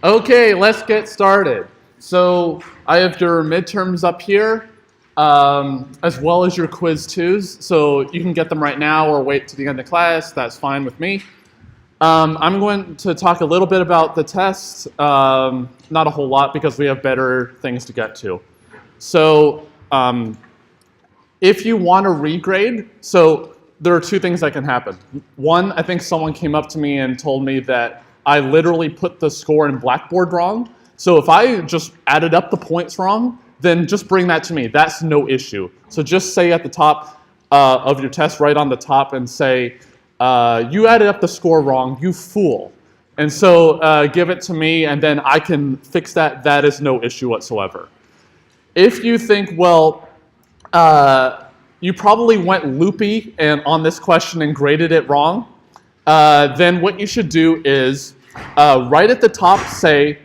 Okay, let's get started. So I have your midterms up here, as well as your quiz 2s. So you can get them right now or wait to the end of class. That's fine with me. I'm going to talk a little bit about the test, not a whole lot because we have better things to get to. So if you want to regrade, so there are two things that can happen. One, I think someone came up to me and told me that I literally put the score in Blackboard wrong. So if I just added up the points wrong, then just bring that to me. That's no issue. So just say at the top of your test, right on the top, and say, you added up the score wrong, you fool. And so give it to me, and then I can fix that. That is no issue whatsoever. If you think, well, you probably went loopy on this question and graded it wrong, then what you should do is right at the top say,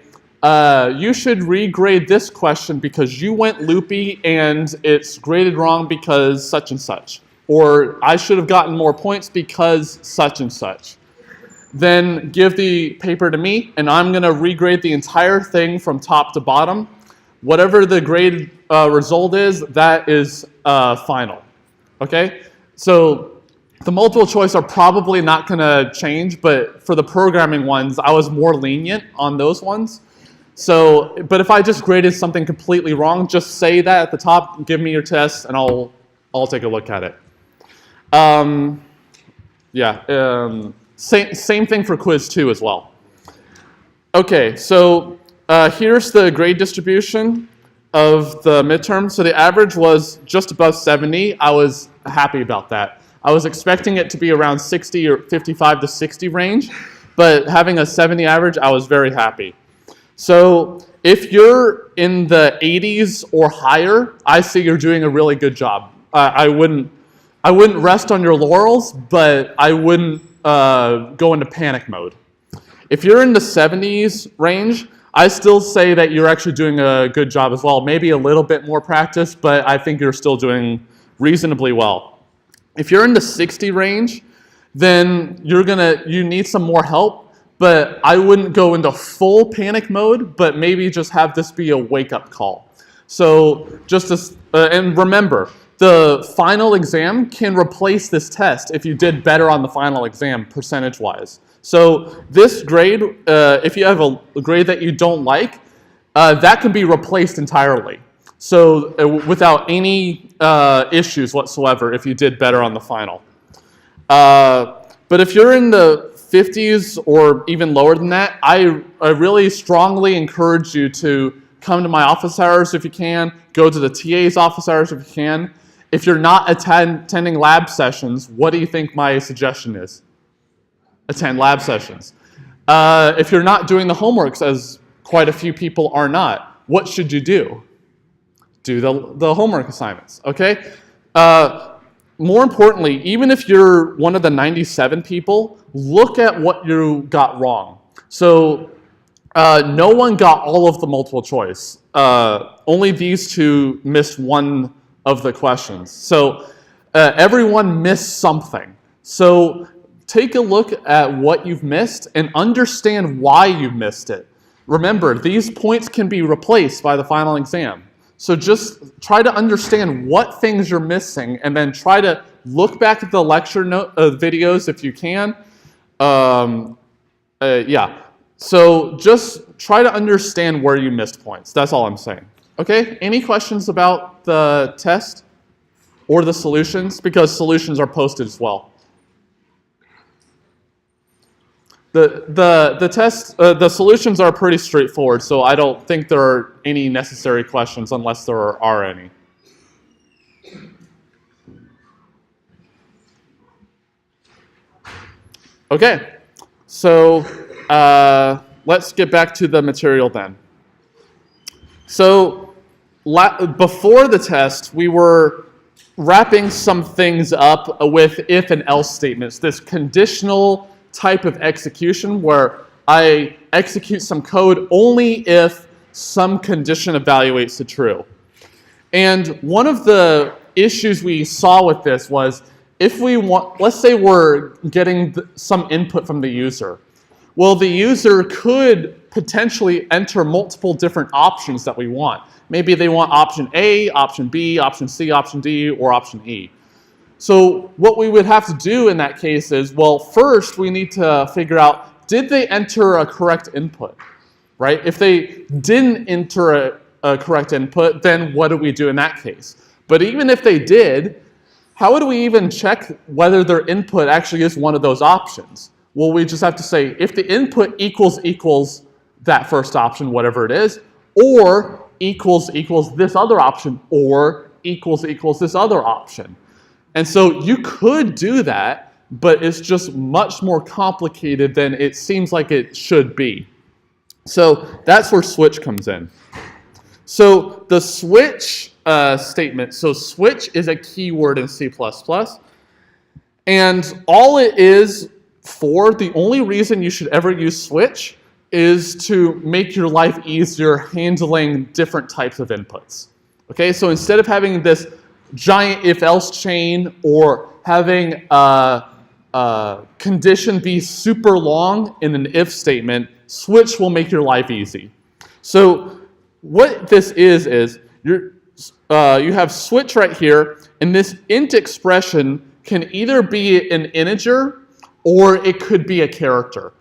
you should regrade this question because you went loopy and it's graded wrong because such and such. Or I should have gotten more points because such and such. Then give the paper to me and I'm going to regrade the entire thing from top to bottom. Whatever the grade result is, that is final. Okay? So the multiple choice are probably not going to change, but for the programming ones, I was more lenient on those ones. So, but if I just graded something completely wrong, just say that at the top, give me your test, and I'll take a look at it. Same thing for quiz 2 as well. Okay, so here's the grade distribution of the midterm. So the average was just above 70. I was happy about that. I was expecting it to be around 60 or 55 to 60 range, but having a 70 average, I was very happy. So if you're in the 80s or higher, I say you're doing a really good job. I wouldn't rest on your laurels, but I wouldn't go into panic mode. If you're in the 70s range, I still say that you're actually doing a good job as well. Maybe a little bit more practice, but I think you're still doing reasonably well. If you're in the 60 range, then you need some more help, but I wouldn't go into full panic mode, but maybe just have this be a wake-up call. So and remember, the final exam can replace this test if you did better on the final exam percentage-wise. So this grade, if you have a grade that you don't like, that can be replaced entirely. So without any issues whatsoever if you did better on the final. But if you're in the 50s or even lower than that, I really strongly encourage you to come to my office hours if you can, go to the TA's office hours if you can. If you're not attending lab sessions, what do you think my suggestion is? Attend lab sessions. If you're not doing the homeworks, as quite a few people are not, what should you do? Do the homework assignments, okay? More importantly, even if you're one of the 97 people, look at what you got wrong. So no one got all of the multiple choice. Only these two missed one of the questions. So everyone missed something. So take a look at what you've missed and understand why you missed it. Remember, these points can be replaced by the final exam. So just try to understand what things you're missing and then try to look back at the lecture videos if you can. So just try to understand where you missed points. That's all I'm saying. Okay, any questions about the test or the solutions? Because solutions are posted as well. The test, the solutions are pretty straightforward, so I don't think there are any necessary questions unless there are any. Okay, so let's get back to the material then. So before the test, we were wrapping some things up with if and else statements, this conditional type of execution where I execute some code only if some condition evaluates to true. And one of the issues we saw with this was if we want, let's say we're getting some input from the user. Well, the user could potentially enter multiple different options that we want. Maybe they want option A, option B, option C, option D, or option E. So what we would have to do in that case is, well, first we need to figure out, did they enter a correct input, right? If they didn't enter a correct input, then what do we do in that case? But even if they did, how would we even check whether their input actually is one of those options? Well, we just have to say, if the input equals that first option, whatever it is, or equals this other option, or equals this other option. And so you could do that, but it's just much more complicated than it seems like it should be. So that's where switch comes in. So the switch statement, so switch is a keyword in C++, and all it is for, the only reason you should ever use switch is to make your life easier handling different types of inputs. Okay, so instead of having this giant if-else chain or having a condition be super long in an if statement, switch will make your life easy. So what this is you have switch right here, and this int expression can either be an integer or it could be a character,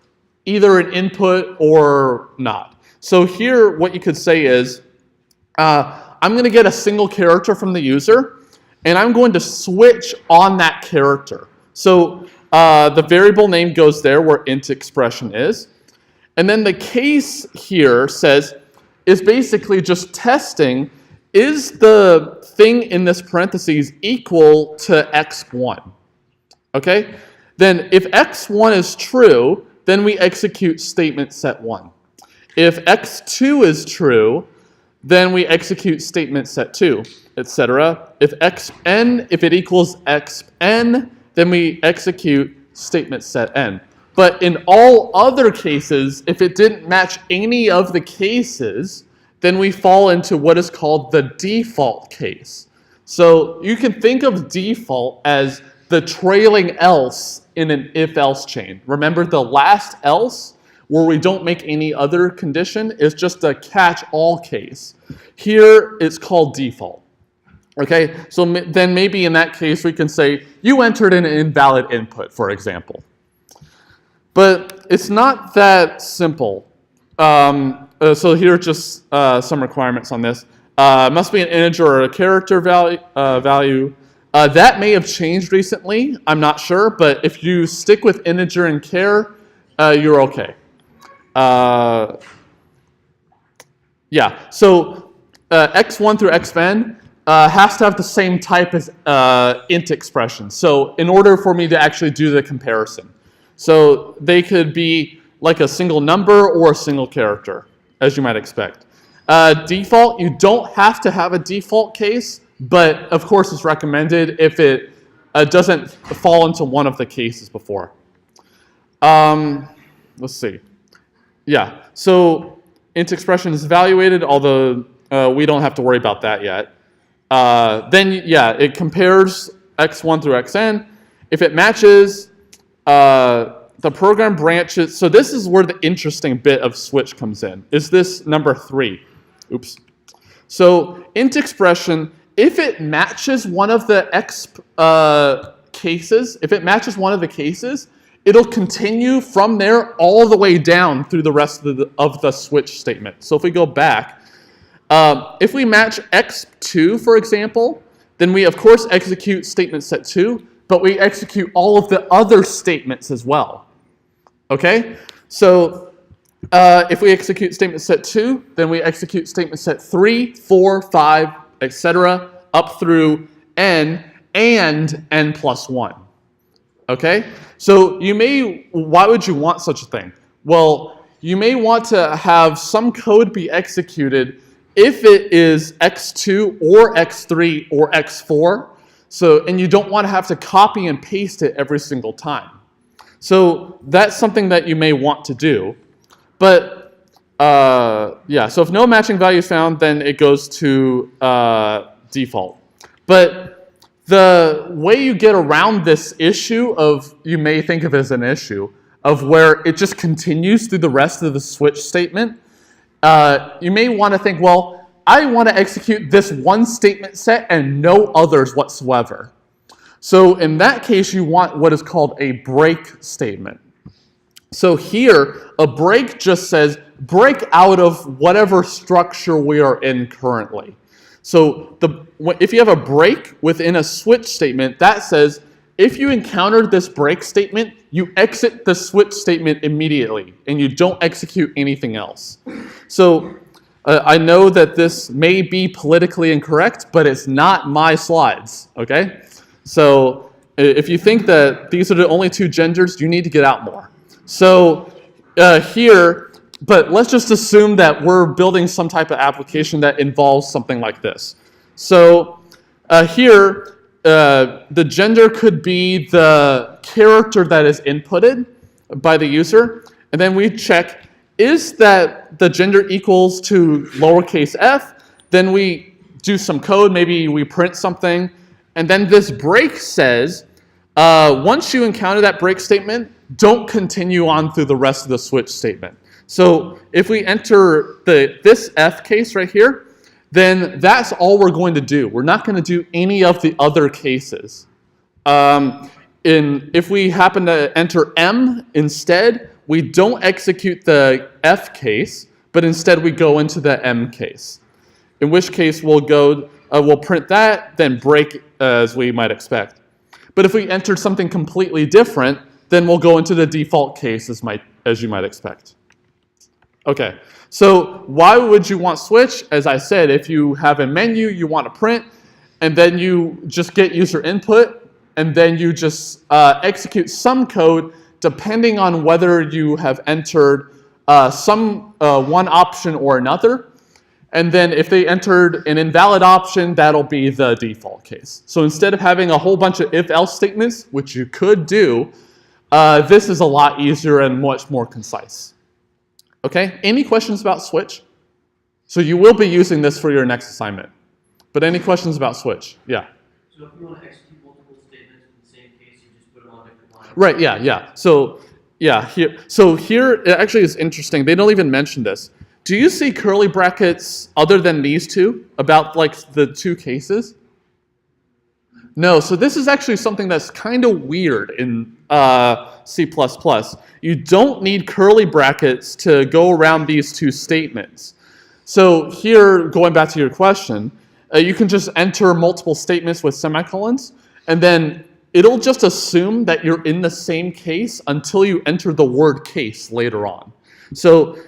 either an input or not. So here what you could say is, I'm going to get a single character from the user, and I'm going to switch on that character. So the variable name goes there where int expression is. And then the case here is basically just testing, is the thing in this parentheses equal to x1? Okay? Then if x1 is true, then we execute statement set 1. If x2 is true, then we execute statement set 2, etc. If it equals xn, then we execute statement set n. But in all other cases, if it didn't match any of the cases, then we fall into what is called the default case. So you can think of default as the trailing else in an if-else chain. Remember, the last else, where we don't make any other condition, is just a catch-all case. Here, it's called default. Okay, so then maybe in that case we can say, you entered an invalid input, for example. But it's not that simple. So here are just some requirements on this. Must be an integer or a character value. That may have changed recently, I'm not sure, but if you stick with integer and char, you're okay. Yeah, so x1 through xn has to have the same type as int expression. So in order for me to actually do the comparison. So they could be like a single number or a single character, as you might expect. Default, you don't have to have a default case, but of course it's recommended if it doesn't fall into one of the cases before. Let's see. Yeah, so int expression is evaluated, although we don't have to worry about that yet. Then, yeah, it compares x1 through xn. If it matches, the program branches. So this is where the interesting bit of switch comes in, is this number 3. Oops. So int expression, if it matches one of the cases, it'll continue from there all the way down through the rest of the switch statement. So if we go back, if we match x2, for example, then we of course execute statement set 2, but we execute all of the other statements as well. Okay? So if we execute statement set 2, then we execute statement set 3, 4, 5, etc., up through n and n plus 1. Okay? So why would you want such a thing? Well, you may want to have some code be executed if it is x2 or x3 or x4, and you don't want to have to copy and paste it every single time. So that's something that you may want to do. But yeah, so if no matching value is found, then it goes to default. But the way you get around this issue you may think of as an issue, of where it just continues through the rest of the switch statement, you may want to think, well, I want to execute this one statement set and no others whatsoever. So in that case, you want what is called a break statement. So here, a break just says break out of whatever structure we are in currently. So if you have a break within a switch statement, that says if you encounter this break statement, you exit the switch statement immediately, and you don't execute anything else. So I know that this may be politically incorrect, but it's not my slides, okay? So if you think that these are the only two genders, you need to get out more. So here, but let's just assume that we're building some type of application that involves something like this. So here, the gender could be the character that is inputted by the user, and then we check, is that the gender equals to lowercase f? Then we do some code, maybe we print something, and then this break says, once you encounter that break statement, don't continue on through the rest of the switch statement. So if we enter this f case right here, then that's all we're going to do. We're not going to do any of the other cases. If we happen to enter m instead, we don't execute the f case, but instead we go into the m case. In which case we'll print that, then break as we might expect. But if we entered something completely different, then we'll go into the default case as you might expect. Okay, so why would you want switch? As I said, if you have a menu you want to print, and then you just get user input, and then you just execute some code depending on whether you have entered one option or another. And then if they entered an invalid option, that'll be the default case. So instead of having a whole bunch of if-else statements, which you could do, this is a lot easier and much more concise. Okay, any questions about switch? So you will be using this for your next assignment. But any questions about switch? Yeah. So if you want to execute multiple statements in the same case, you just put them on different lines. Right, yeah. So yeah, here it actually is interesting. They don't even mention this. Do you see curly brackets other than these two about like the two cases? No, so this is actually something that's kind of weird in C++. You don't need curly brackets to go around these two statements. So here, going back to your question, you can just enter multiple statements with semicolons, and then it'll just assume that you're in the same case until you enter the word case later on. So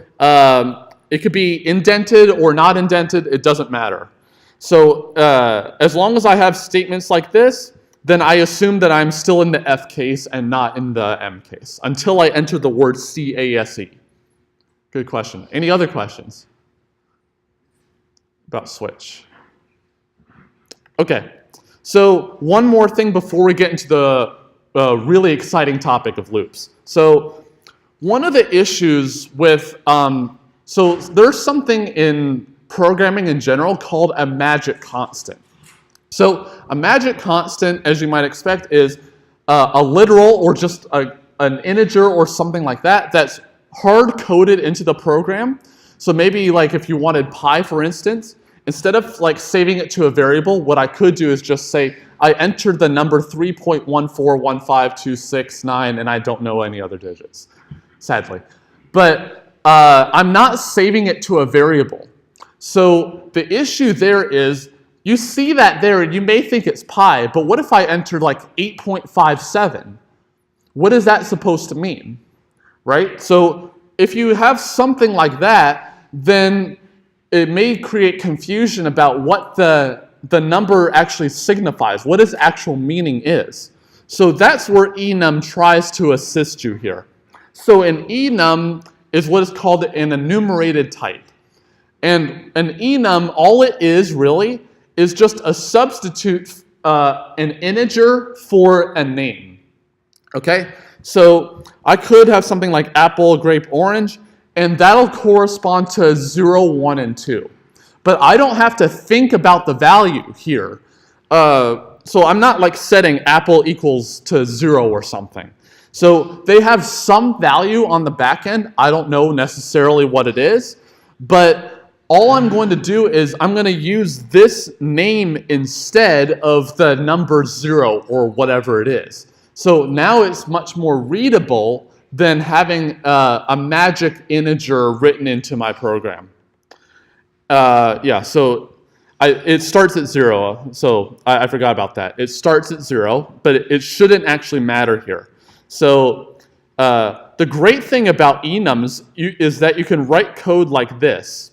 it could be indented or not indented, it doesn't matter. So as long as I have statements like this, then I assume that I'm still in the F case and not in the M case until I enter the word CASE. Good question. Any other questions about switch? Okay, so one more thing before we get into the really exciting topic of loops. So one of the issues with, so there's something in programming in general called a magic constant. So a magic constant, as you might expect, is a literal or just an integer or something like that that's hard-coded into the program. So maybe like if you wanted pi, for instance, instead of like saving it to a variable, what I could do is just say, I entered the number 3.1415269 and I don't know any other digits, sadly. But I'm not saving it to a variable. So the issue there is, you see that there and you may think it's pi, but what if I entered like 8.57? What is that supposed to mean, right? So if you have something like that, then it may create confusion about what the number actually signifies, what its actual meaning is. So that's where enum tries to assist you here. So an enum is what is called an enumerated type. And an enum, all it is really, is just a substitute, an integer for a name. Okay? So I could have something like apple, grape, orange, and that'll correspond to 0, 1, and 2. But I don't have to think about the value here. So I'm not like setting apple equals to 0 or something. So they have some value on the back end. I don't know necessarily what it is, but all I'm going to do is I'm going to use this name instead of the number 0 or whatever it is. So now it's much more readable than having a magic integer written into my program. Yeah, so it starts at 0, so I forgot about that. It starts at 0, but it shouldn't actually matter here. So the great thing about enums is that you can write code like this.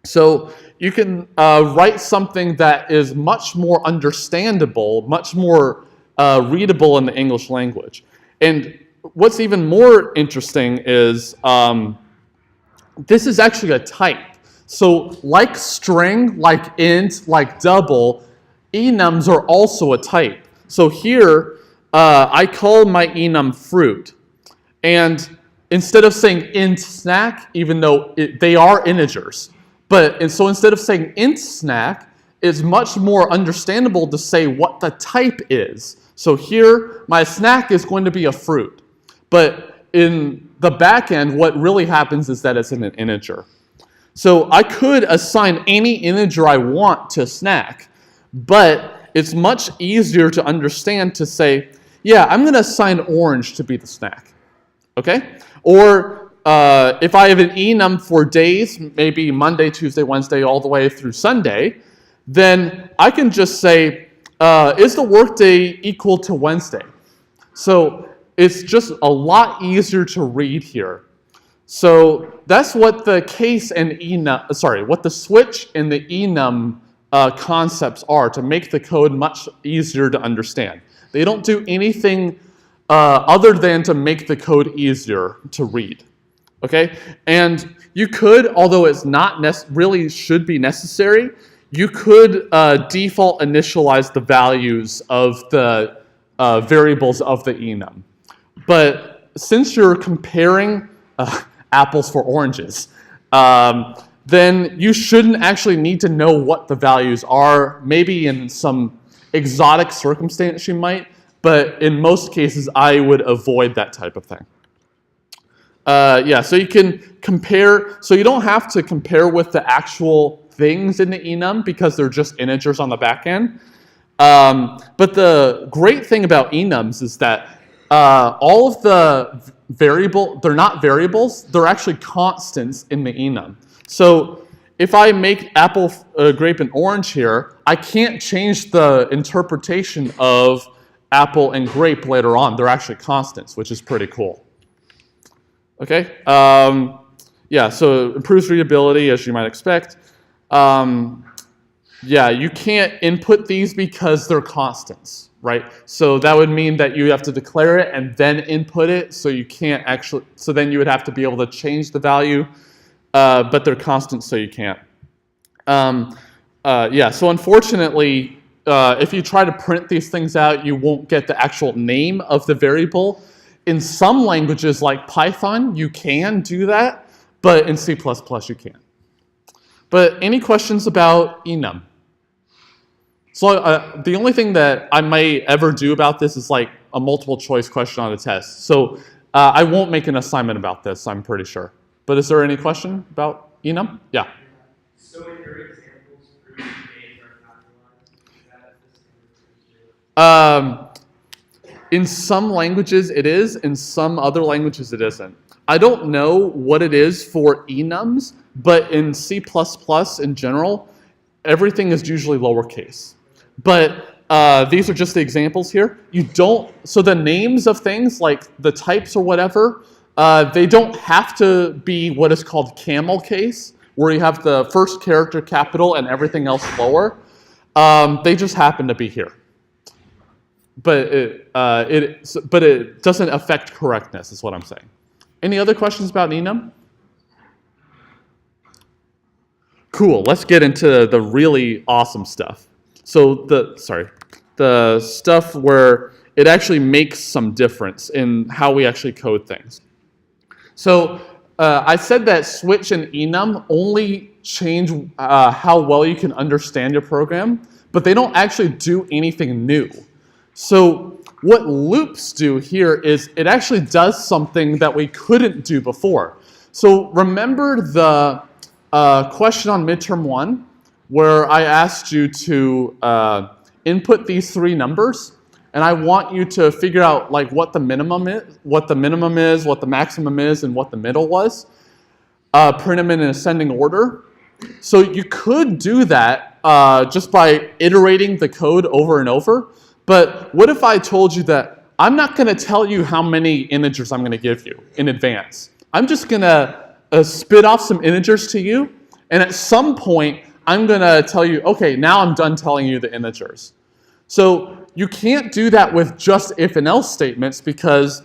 So you can write something that is much more understandable, much more readable in the English language. And what's even more interesting is this is actually a type. So like string, like int, like double, enums are also a type. So here, I call my enum fruit. And instead of saying int snack, even though they are integers, so instead of saying int snack, it's much more understandable to say what the type is. So here, my snack is going to be a fruit. But in the back end, what really happens is that it's in an integer. So I could assign any integer I want to snack, but it's much easier to understand to say, yeah, I'm going to assign orange to be the snack. Okay? Or if I have an enum for days, maybe Monday, Tuesday, Wednesday, all the way through Sunday, then I can just say, is the workday equal to Wednesday? So it's just a lot easier to read here. So that's what the case and enum, what the switch and the enum concepts are to make the code much easier to understand. They don't do anything other than to make the code easier to read. Okay, and you could, although it's not really should be necessary, you could default initialize the values of the variables of the enum. But since you're comparing apples for oranges, then you shouldn't actually need to know what the values are. Maybe in some exotic circumstance you might, but in most cases I would avoid that type of thing. Yeah, so you can compare, so you don't have to compare with the actual things in the enum because they're just integers on the back end. But the great thing about enums is that all of the they're not variables, they're actually constants in the enum. So if I make apple, grape, and orange here, I can't change the interpretation of apple and grape later on. They're actually constants, which is pretty cool. Okay, yeah, so improves readability as you might expect. Yeah, you can't input these because they're constants, right? So that would mean that you have to declare it and then input it, so you can't actually, so then you would have to be able to change the value, but they're constants, so you can't. Yeah, so unfortunately, if you try to print these things out, you won't get the actual name of the variable. In some languages like Python, you can do that, but in C++ you can't. But any questions about enum? So the only thing that I might ever do about this is like a multiple choice question on a test. So I won't make an assignment about this, I'm pretty sure. But is there any question about enum? Yeah. So in your examples, fruit and days are capitalized? Is that In some languages it is, in some other languages it isn't. I don't know what it is for enums, but in C++ in general, everything is usually lowercase. But these are just the examples here. You don't, so the names of things like the types or whatever, they don't have to be what is called camel case, where you have the first character capital and everything else lower. They just happen to be here. But it doesn't affect correctness, is what I'm saying. Any other questions about enum? Cool, let's get into the really awesome stuff. So the stuff where it actually makes some difference in how we actually code things. So I said that switch and enum only change how well you can understand your program, but they don't actually do anything new. So what loops do here is it actually does something that we couldn't do before. So remember the question on midterm 1 where I asked you to input these 3 numbers, and I want you to figure out like what the minimum is, what the maximum is, and what the middle was. Print them in an ascending order. So you could do that just by iterating the code over and over. But what if I told you that I'm not going to tell you how many integers I'm going to give you in advance? I'm just going to spit off some integers to you, and at some point I'm going to tell you, okay, now I'm done telling you the integers. So you can't do that with just if and else statements, because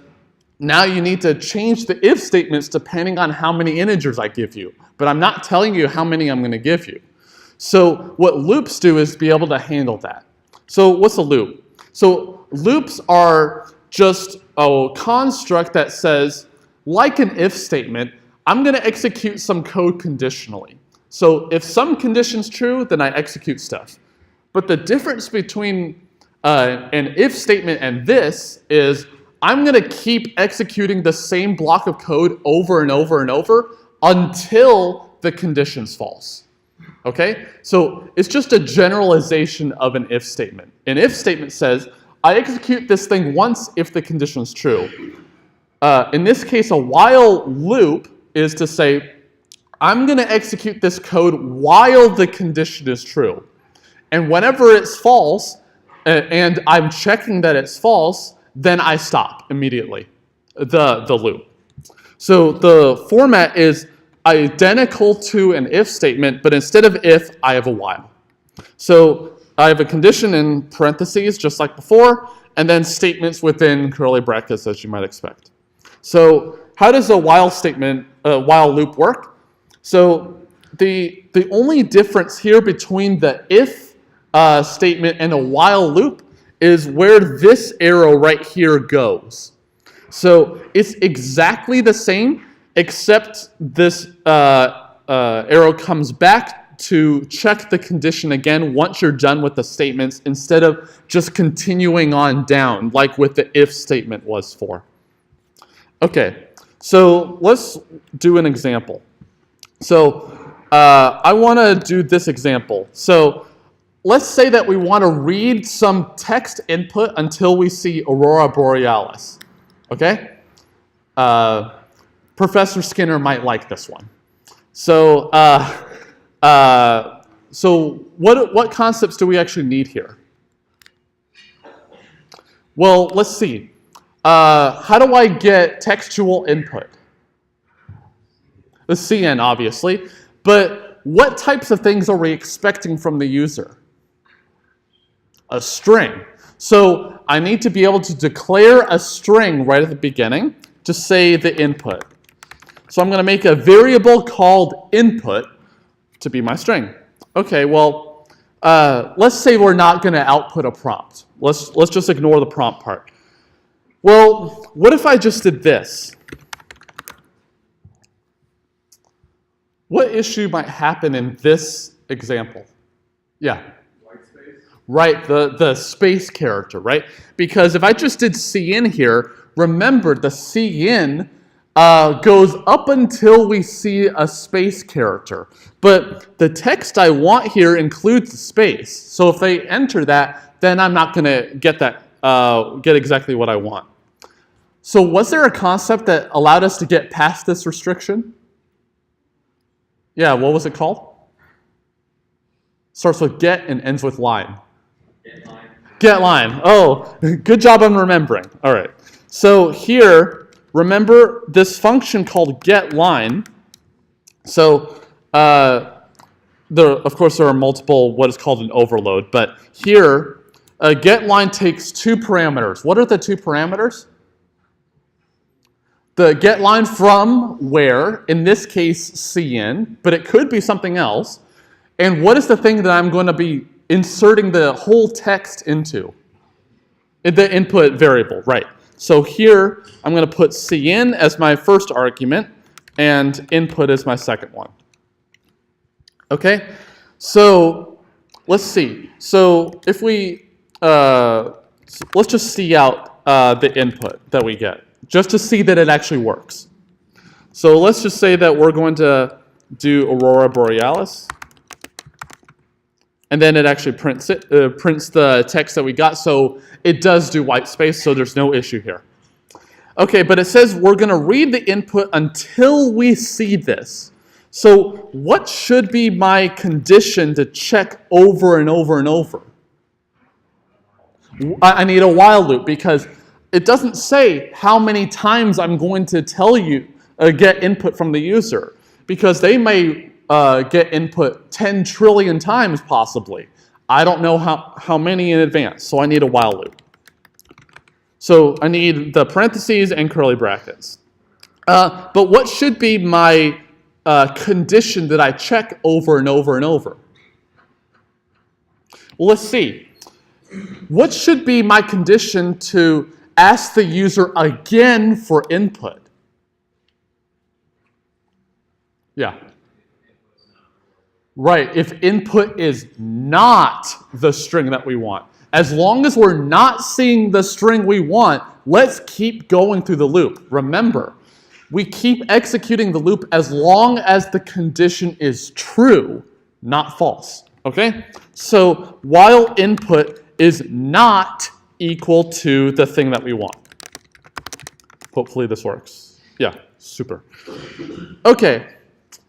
now you need to change the if statements depending on how many integers I give you. But I'm not telling you how many I'm going to give you. So what loops do is be able to handle that. So what's a loop? So loops are just a construct that says, like an if statement, I'm going to execute some code conditionally. So if some condition's true, then I execute stuff. But the difference between an if statement and this is I'm going to keep executing the same block of code over and over and over until the condition's false. Okay? So it's just a generalization of an if statement. An if statement says, I execute this thing once if the condition's true. In this case, a while loop is to say, I'm going to execute this code while the condition is true. And whenever it's false, and I'm checking that it's false, then I stop immediately the loop. So the format is identical to an if statement, but instead of if, I have a while. So I have a condition in parentheses, just like before, and then statements within curly brackets, as you might expect. So how does a while loop work? So the only difference here between the if statement and a while loop is where this arrow right here goes. So it's exactly the same, except this arrow comes back to check the condition again once you're done with the statements, instead of just continuing on down like what the if statement was for. Okay, so let's do an example. So I want to do this example. So let's say that we want to read some text input until we see Aurora Borealis. Okay? Professor Skinner might like this one. So what concepts do we actually need here? Well, let's see. How do I get textual input? The CN, obviously. But what types of things are we expecting from the user? A string. So I need to be able to declare a string right at the beginning to say the input. So I'm going to make a variable called input to be my string. Okay, well, let's say we're not going to output a prompt. Let's just ignore the prompt part. Well, what if I just did this? What issue might happen in this example? Yeah. White space. Right, the space character, right? Because if I just did cin here, remember the cin goes up until we see a space character. But the text I want here includes the space. So if they enter that, then I'm not going to get that, get exactly what I want. So was there a concept that allowed us to get past this restriction? Yeah, what was it called? Starts with get and ends with line. Get line. Get line. Oh, good job on remembering. All right. So here, remember this function called getLine. So of course, there are multiple what is called an overload. But here, getLine takes 2 parameters. What are the 2 parameters? The getLine from where, in this case, cin, but it could be something else. And what is the thing that I'm going to be inserting the whole text into? The input variable, right. So here, I'm going to put cin as my first argument, and input as my second one. Okay, so let's see. So if we So let's just see out the input that we get, just to see that it actually works. So let's just say that we're going to do Aurora Borealis. And then it actually prints the text that we got. So it does do white space, so there's no issue here. Okay, but it says we're going to read the input until we see this. So what should be my condition to check over and over and over? I need a while loop because it doesn't say how many times I'm going to tell you, get input from the user, because they may get input 10 trillion times possibly. I don't know how many in advance, so I need a while loop. So I need the parentheses and curly brackets. But what should be my condition that I check over and over and over? Well, let's see. What should be my condition to ask the user again for input? Yeah. Right, if input is not the string that we want. As long as we're not seeing the string we want, let's keep going through the loop. Remember, we keep executing the loop as long as the condition is true, not false. Okay? So while input is not equal to the thing that we want. Hopefully this works. Yeah, super. Okay,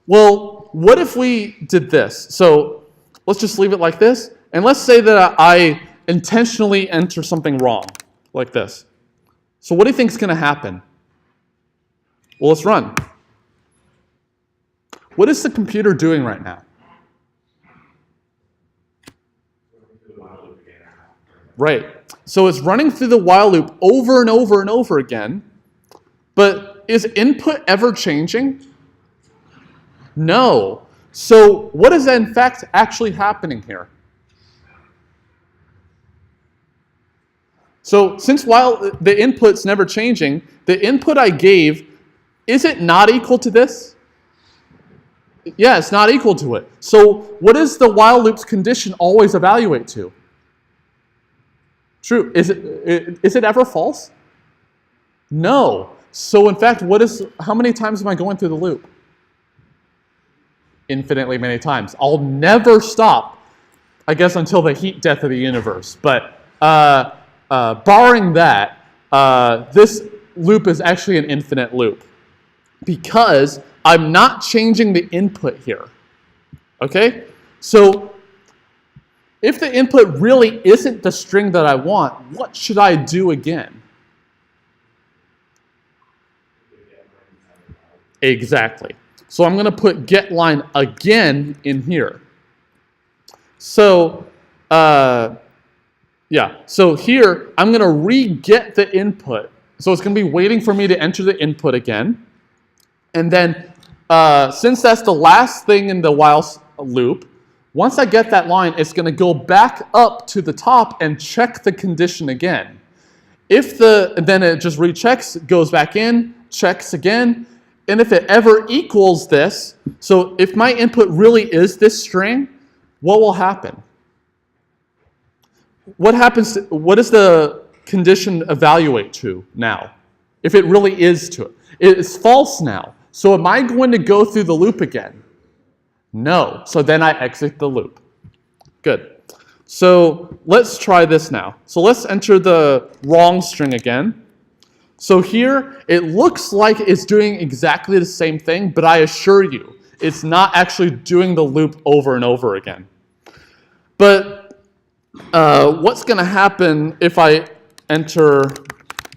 well, what if we did this? So let's just leave it like this. And let's say that I intentionally enter something wrong, like this. So what do you think is going to happen? Well, let's run. What is the computer doing right now? Right. So it's running through the while loop over and over and over again. But is input ever changing? No. So what is in fact actually happening here? So since while the input's never changing, the input I gave, is it not equal to this? Yeah, it's not equal to it. So what does the while loop's condition always evaluate to? True. Is it ever false? No. So in fact, how many times am I going through the loop? Infinitely many times. I'll never stop, I guess, until the heat death of the universe. But barring that, this loop is actually an infinite loop because I'm not changing the input here. Okay? So if the input really isn't the string that I want, what should I do again? Exactly. So I'm going to put getLine again in here. So, yeah. So here, I'm going to re-get the input. So it's going to be waiting for me to enter the input again. And then, since that's the last thing in the while loop, once I get that line, it's going to go back up to the top and check the condition again. Then it just rechecks, goes back in, checks again. And if it ever equals this, so if my input really is this string, what will happen? What does the condition evaluate to now? If it really is to it. It's false now. So am I going to go through the loop again? No. So then I exit the loop. Good. So let's try this now. So let's enter the wrong string again. So here, it looks like it's doing exactly the same thing, but I assure you, it's not actually doing the loop over and over again. But what's going to happen if I enter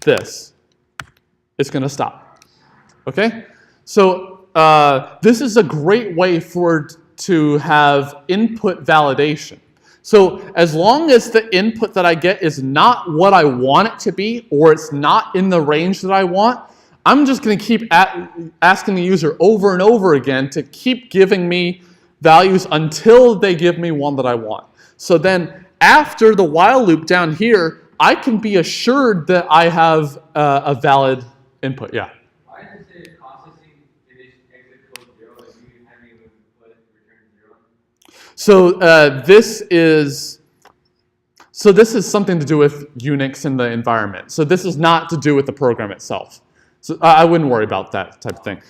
this? It's going to stop. Okay? So this is a great way to have input validation. So as long as the input that I get is not what I want it to be, or it's not in the range that I want, I'm just going to keep asking the user over and over again to keep giving me values until they give me one that I want. So then after the while loop down here, I can be assured that I have a valid input. Yeah? Why does it say processing finish exit code 0 if you haven't even put return 0? So So this is something to do with Unix and the environment. So this is not to do with the program itself. So I wouldn't worry about that type of thing.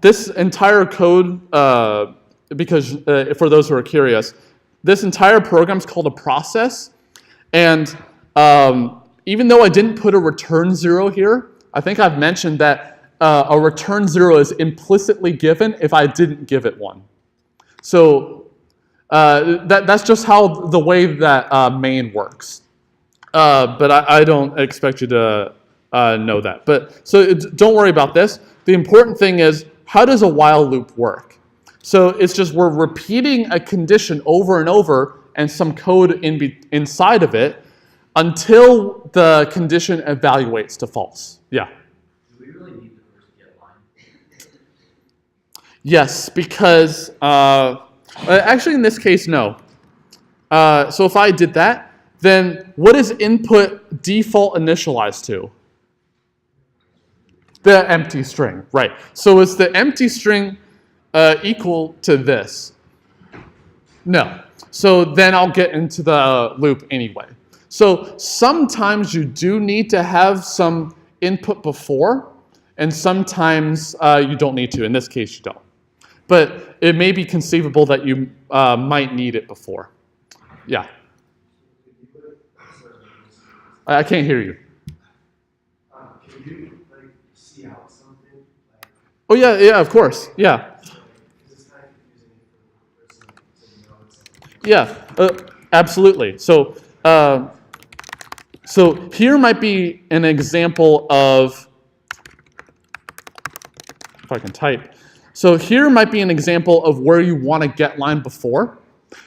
This entire code, because for those who are curious, this entire program is called a process. And even though I didn't put a return 0 here, I think I've mentioned that a return 0 is implicitly given if I didn't give it 1. So that's just how the way that main works. But I don't expect you to know that. So don't worry about this. The important thing is, how does a while loop work? So it's just we're repeating a condition over and over and some code inside of it until the condition evaluates to false. Yeah? Do we really need the first get line? Yes, because actually in this case, no. So if I did that, then what is input default initialized to? The empty string, right. So is the empty string equal to this? No. So then I'll get into the loop anyway. So sometimes you do need to have some input before, and sometimes you don't need to. In this case, you don't. But it may be conceivable that you might need it before. Yeah. I can't hear you. Can you see out something? Oh yeah, of course, yeah. It's kind of confusing for the person to know it's Yeah, absolutely. So here might be an example of, if I can type. So here might be an example of where you want to get line before,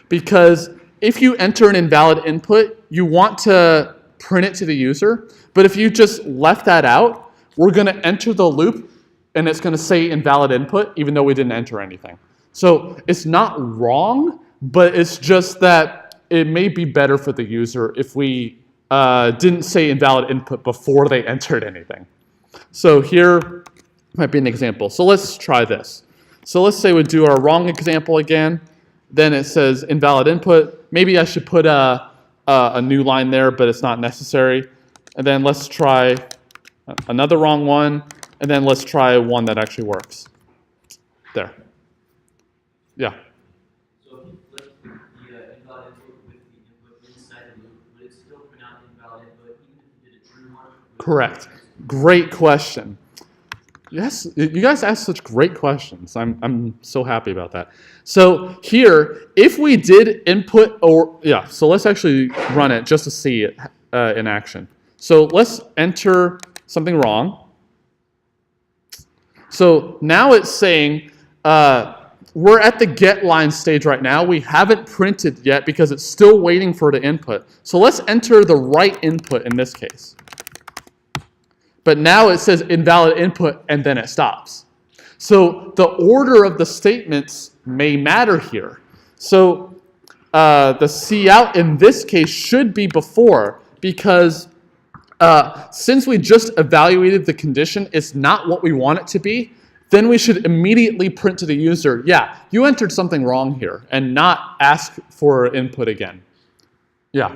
because if you enter an invalid input, you want to print it to the user. But if you just left that out, we're going to enter the loop, and it's going to say invalid input, even though we didn't enter anything. So it's not wrong, but it's just that it may be better for the user if we didn't say invalid input before they entered anything. So here might be an example. So let's try this. So let's say we do our wrong example again. Then it says invalid input. Maybe I should put a new line there, but it's not necessary. And then let's try another wrong one. And then let's try one that actually works. There. Yeah. So if you flip the invalid input with the input inside the loop, would it still print out invalid input even if you did a true one? Correct. Great question. Yes, you guys ask such great questions. I'm so happy about that. So here, if we did input so let's actually run it just to see it in action. So let's enter something wrong. So now it's saying we're at the get line stage right now. We haven't printed yet because it's still waiting for the input. So let's enter the right input in this case. But now it says invalid input, and then it stops. So the order of the statements may matter here. So the cout in this case should be before, because since we just evaluated the condition, it's not what we want it to be, then we should immediately print to the user, yeah, you entered something wrong here, and not ask for input again. Yeah.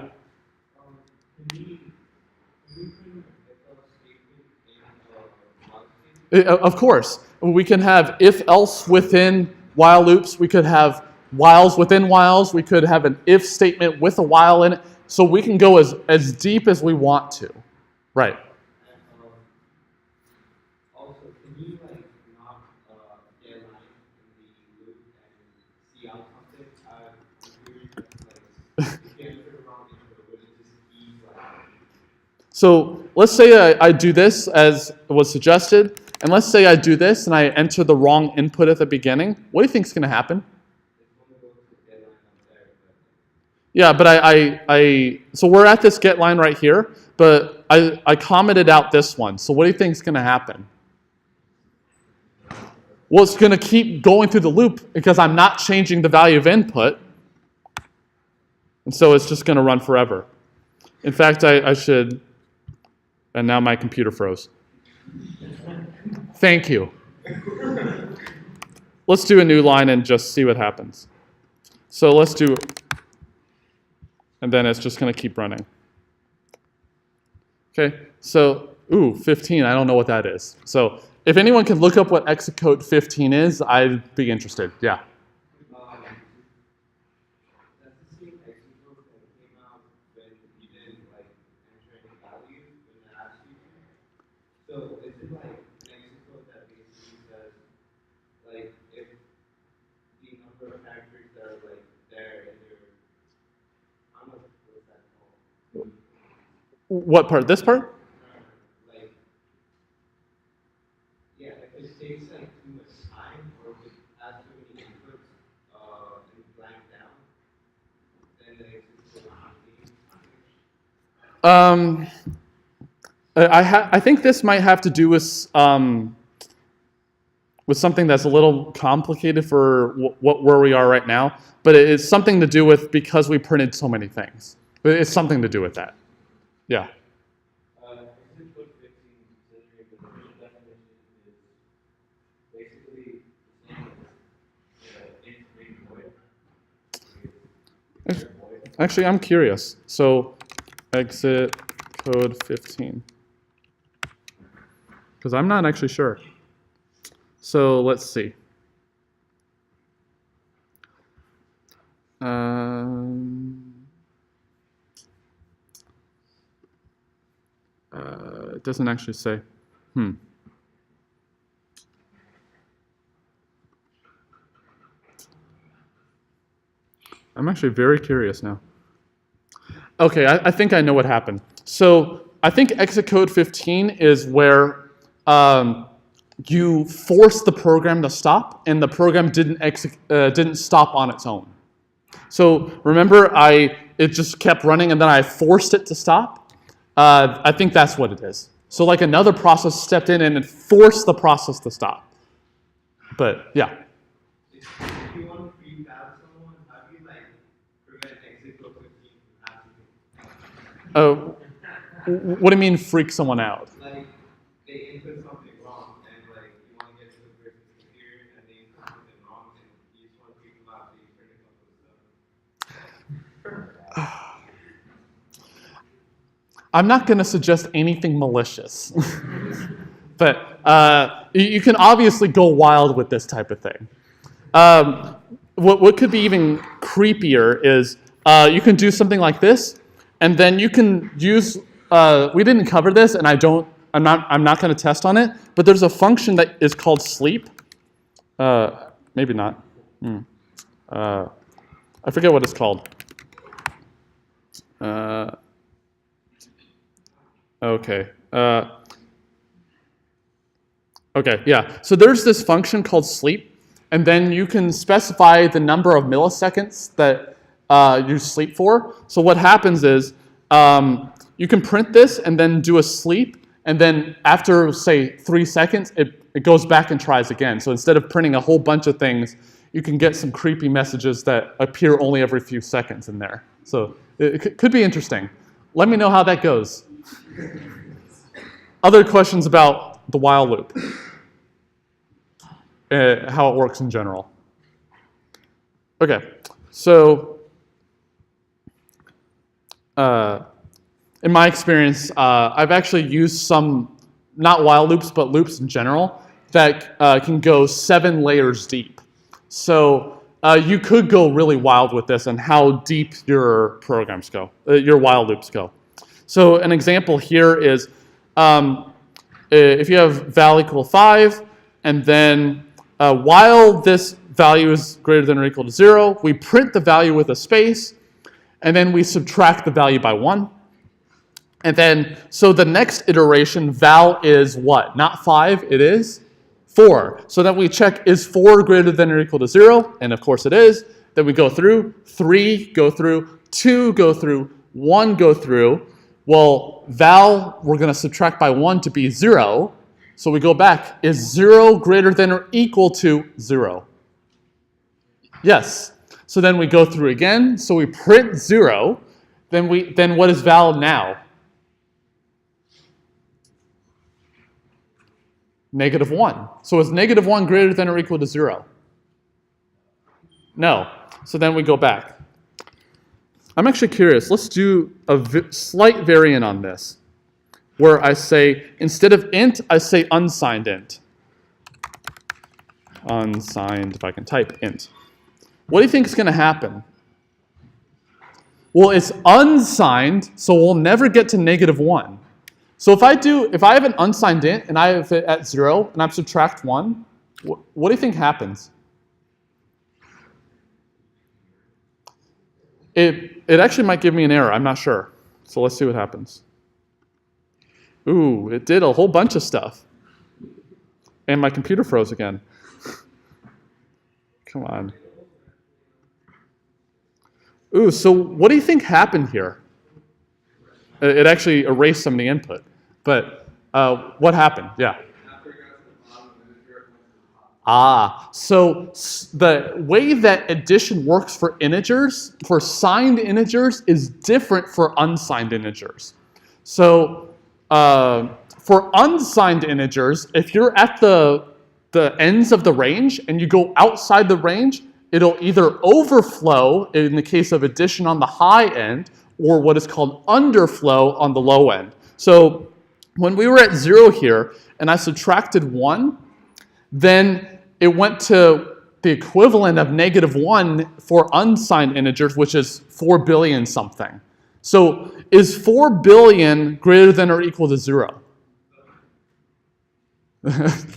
Of course. We can have if-else within while loops. We could have whiles within whiles. We could have an if statement with a while in it. So we can go as deep as we want to. Right. Also, can you not get line in the loop and see out something? If you enter the wrong input, would it just be So let's say I do this as was suggested, and let's say I do this and I enter the wrong input at the beginning. What do you think is going to happen? Yeah, but so we're at this get line right here, but I commented out this one. So what do you think is going to happen? Well, it's going to keep going through the loop because I'm not changing the value of input. And so it's just going to run forever. In fact, I should, and now my computer froze. Thank you. Let's do a new line and just see what happens. So let's do And then it's just going to keep running. Okay, so, 15, I don't know what that is. So if anyone can look up what exit code 15 is, I'd be interested. Yeah. That's the same exit code that came out when you didn't like enter any value when they asked you to. So is it like an exit code that basically says like if the number of characters that are like there in your, I don't know what's that called. What part? This part? Like, yeah, if it takes like too much time or if it has too many inputs and blank down, then the exit code will not be. I think this might have to do with something that's a little complicated for where we are right now, but it's something to do with because we printed so many things. It's something to do with that. Yeah. Exit code 15, considering the original definition is basically the same as int void. Actually, I'm curious. So exit code 15. Because I'm not actually sure. So let's see. It doesn't actually say. I'm actually very curious now. Okay, I think I know what happened. So I think exit code 15 is where you force the program to stop, and the program didn't stop on its own. So remember, it just kept running, and then I forced it to stop. I think that's what it is. So like another process stepped in and it forced the process to stop. But yeah. If you want to freak out someone, how do you like prevent exit code 15 from happening? What do you mean freak someone out? Like they input something wrong and like you want to get to the person's computer and they input something wrong and you just want to freak them out so you turn it up with stuff. I'm not going to suggest anything malicious. But you can obviously go wild with this type of thing. What could be even creepier is you can do something like this, and then you can use. We didn't cover this, and I'm not going to test on it. But there's a function that is called sleep. Maybe not. I forget what it's called. Okay. Okay, yeah. So there's this function called sleep, and then you can specify the number of milliseconds that you sleep for. So what happens is you can print this and then do a sleep, and then after, say, 3 seconds, it goes back and tries again. So instead of printing a whole bunch of things, you can get some creepy messages that appear only every few seconds in there. So it could be interesting. Let me know how that goes. Other questions about the while loop? How it works in general. Okay, so in my experience, I've actually used some, not while loops, but loops in general, that can go 7 layers deep. So you could go really wild with this and how deep your programs go, your while loops go. So an example here is if you have val equal 5, and then while this value is greater than or equal to 0, we print the value with a space, and then we subtract the value by 1. And then, so the next iteration, val is what? Not 5, it is 4. So then we check, is 4 greater than or equal to 0? And of course it is. Then we go through, 3 go through, 2 go through, 1 go through. Well, val, we're going to subtract by 1 to be 0. So we go back. Is 0 greater than or equal to 0? Yes. So then we go through again. So we print 0. Then what is val now? -1. So is -1 greater than or equal to 0? No. So then we go back. I'm actually curious. Let's do a slight variant on this, where I say, instead of int, I say unsigned int. Unsigned, if I can type, int. What do you think is going to happen? Well, it's unsigned, so we'll never get to -1. So if I have an unsigned int and I have it at 0 and I subtract 1, what do you think happens? It actually might give me an error. I'm not sure. So let's see what happens. Ooh, it did a whole bunch of stuff. And my computer froze again. Come on. Ooh, so what do you think happened here? It actually erased some of the input. But what happened? Yeah. So the way that addition works for integers, for signed integers, is different for unsigned integers. So for unsigned integers, if you're at the ends of the range and you go outside the range, it'll either overflow in the case of addition on the high end, or what is called underflow on the low end. So when we were at 0 here and I subtracted 1, then it went to the equivalent of -1 for unsigned integers, which is 4 billion something. So is 4 billion greater than or equal to 0?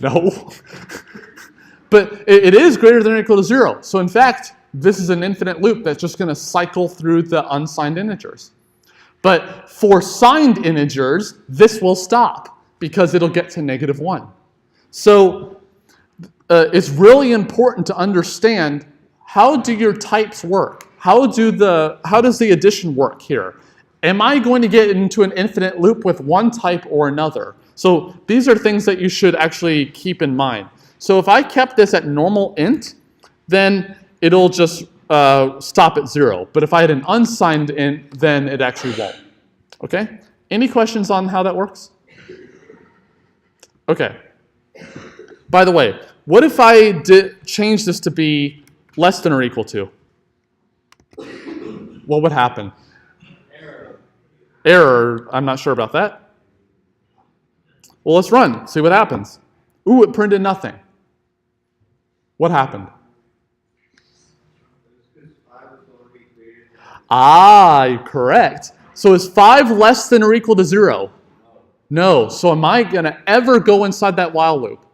No. But it is greater than or equal to 0. So in fact, this is an infinite loop that's just going to cycle through the unsigned integers. But for signed integers, this will stop because it'll get to -1. So it's really important to understand, how do your types work? How does the addition work here? Am I going to get into an infinite loop with one type or another? So these are things that you should actually keep in mind. So if I kept this at normal int, then it'll just stop at 0. But if I had an unsigned int, then it actually won't. Okay? Any questions on how that works? Okay. By the way, what if I change this to be less than or equal to? What would happen? Error. I'm not sure about that. Well, let's run. See what happens. Ooh, it printed nothing. What happened? Ah, correct. So is 5 less than or equal to 0? No. So am I going to ever go inside that while loop?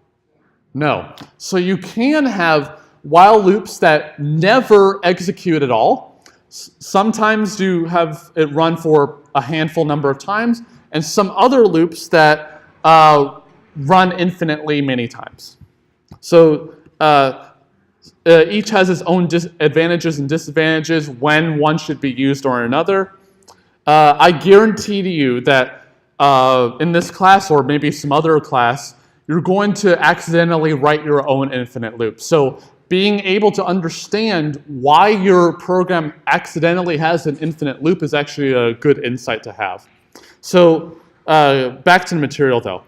No. So you can have while loops that never execute at all. Sometimes you have it run for a handful number of times, and some other loops that run infinitely many times. So each has its own advantages and disadvantages when one should be used or another. I guarantee to you that in this class, or maybe some other class, you're going to accidentally write your own infinite loop. So being able to understand why your program accidentally has an infinite loop is actually a good insight to have. So back to the material though.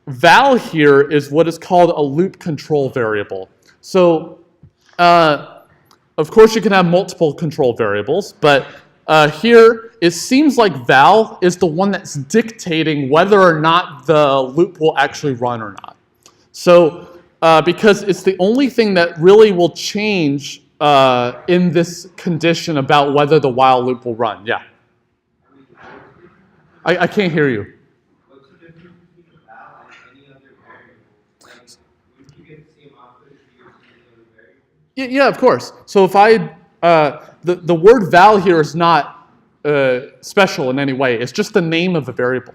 Val here is what is called a loop control variable. So of course you can have multiple control variables, but here it seems like val is the one that's dictating whether or not the loop will actually run or not. So because it's the only thing that really will change in this condition about whether the while loop will run. Yeah. I can't hear you. What's the difference between val and any other variable? Like, wouldn't you get the same output if you used any other variable? Yeah, of course. So if the word val here is not special in any way. It's just the name of a variable.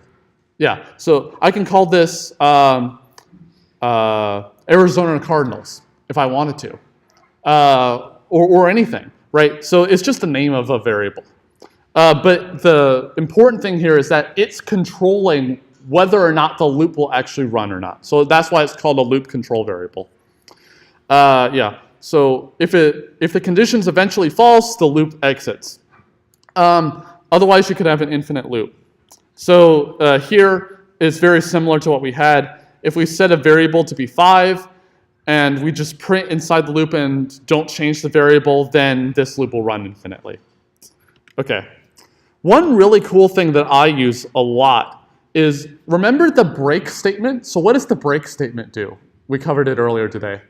Yeah. So I can call this Arizona Cardinals if I wanted to, or anything, right? So it's just the name of a variable. But the important thing here is that it's controlling whether or not the loop will actually run or not. So that's why it's called a loop control variable. Yeah. So if the condition's eventually false, the loop exits. Otherwise, you could have an infinite loop. So here is very similar to what we had. If we set a variable to be 5, and we just print inside the loop and don't change the variable, then this loop will run infinitely. Okay. One really cool thing that I use a lot is, remember the break statement? So what does the break statement do? We covered it earlier today.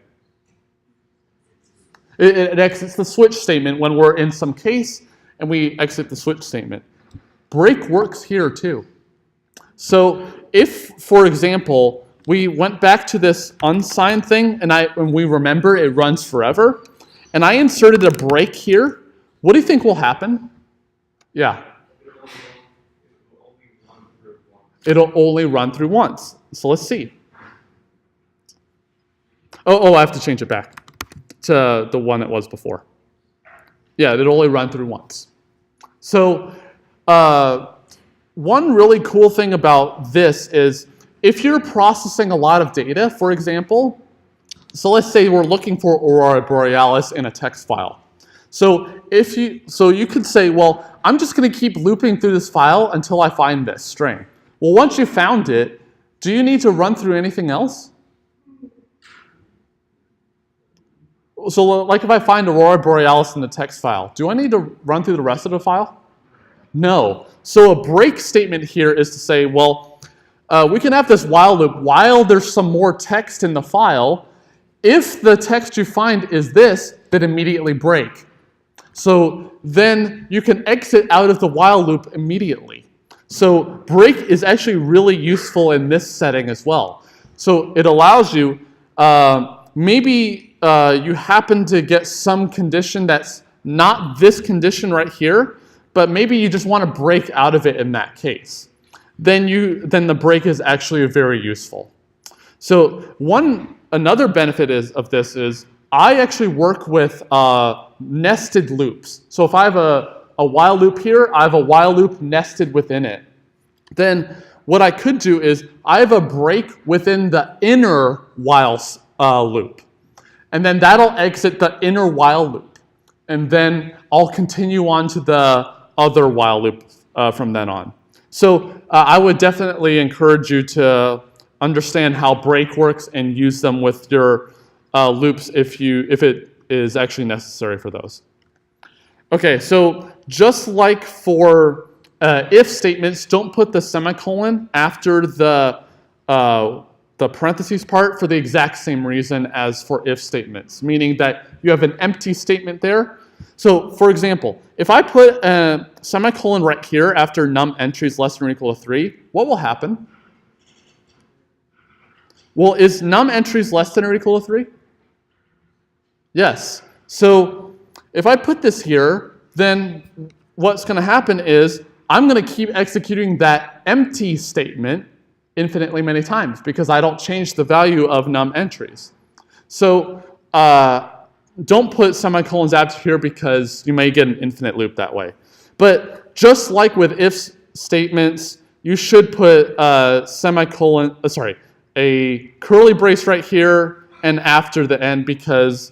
It exits the switch statement when we're in some case, and we exit the switch statement. Break works here too. So if, for example, we went back to this unsigned thing, and we remember it runs forever, and I inserted a break here, what do you think will happen? Yeah. It'll only run through once. So let's see. Oh, I have to change it back to the one it was before. Yeah, it'll only run through once. So one really cool thing about this is if you're processing a lot of data, for example, so let's say we're looking for Aurora Borealis in a text file. So you could say, well, I'm just going to keep looping through this file until I find this string. Well, once you found it, do you need to run through anything else? So like if I find Aurora Borealis in the text file, do I need to run through the rest of the file? No. So a break statement here is to say, well, we can have this while loop while there's some more text in the file. If the text you find is this, then immediately break. So then you can exit out of the while loop immediately. So break is actually really useful in this setting as well. So it allows you, maybe you happen to get some condition that's not this condition right here, but maybe you just want to break out of it in that case. Then the break is actually very useful. So another benefit of this is I actually work with nested loops. So if I have a while loop here, I have a while loop nested within it. Then what I could do is I have a break within the inner while loop. And then that'll exit the inner while loop. And then I'll continue on to the other while loop from then on. So I would definitely encourage you to understand how break works and use them with your loops if it is actually necessary for those. Okay, so just like for if statements, don't put the semicolon after the parentheses part for the exact same reason as for if statements, meaning that you have an empty statement there. So for example, if I put a semicolon right here after num entries less than or equal to 3, what will happen? Well, is num entries less than or equal to 3? Yes. So if I put this here, then what's going to happen is I'm going to keep executing that empty statement infinitely many times because I don't change the value of num entries. So don't put semicolons after here because you may get an infinite loop that way. But just like with if statements, you should put a curly brace right here and after the end because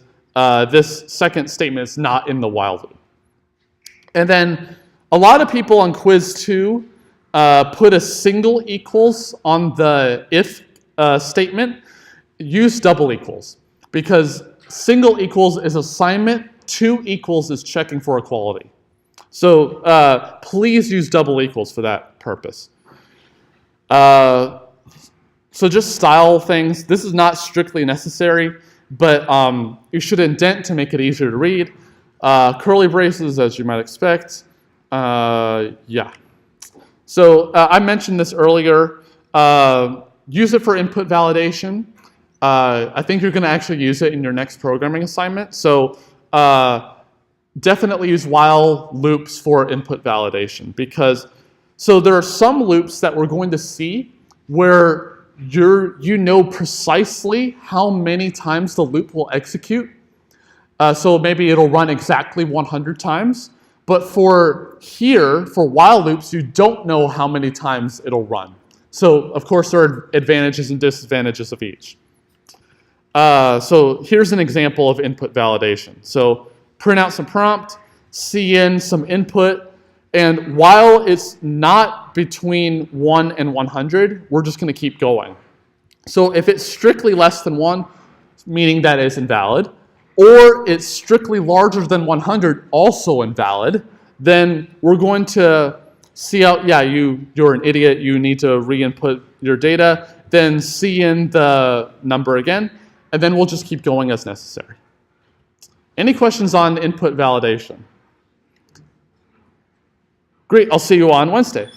this second statement is not in the while loop. And then a lot of people on quiz 2 put a single equals on the if statement. Use double equals because single equals is assignment, 2 equals is checking for equality. So please use double equals for that purpose. So just style things. This is not strictly necessary, but you should indent to make it easier to read. Curly braces, as you might expect. Yeah. So I mentioned this earlier. Use it for input validation. I think you're going to actually use it in your next programming assignment. So definitely use while loops for input validation because so there are some loops that we're going to see where you know precisely how many times the loop will execute. So maybe it'll run exactly 100 times. But for while loops, you don't know how many times it'll run. So of course, there are advantages and disadvantages of each. So here's an example of input validation. So print out some prompt, see in some input, and while it's not between 1 and 100, we're just going to keep going. So if it's strictly less than 1, meaning that it's invalid, or it's strictly larger than 100, also invalid, then we're going to see out, yeah, you're an idiot, you need to re-input your data, then see in the number again, and then we'll just keep going as necessary. Any questions on input validation? Great, I'll see you on Wednesday.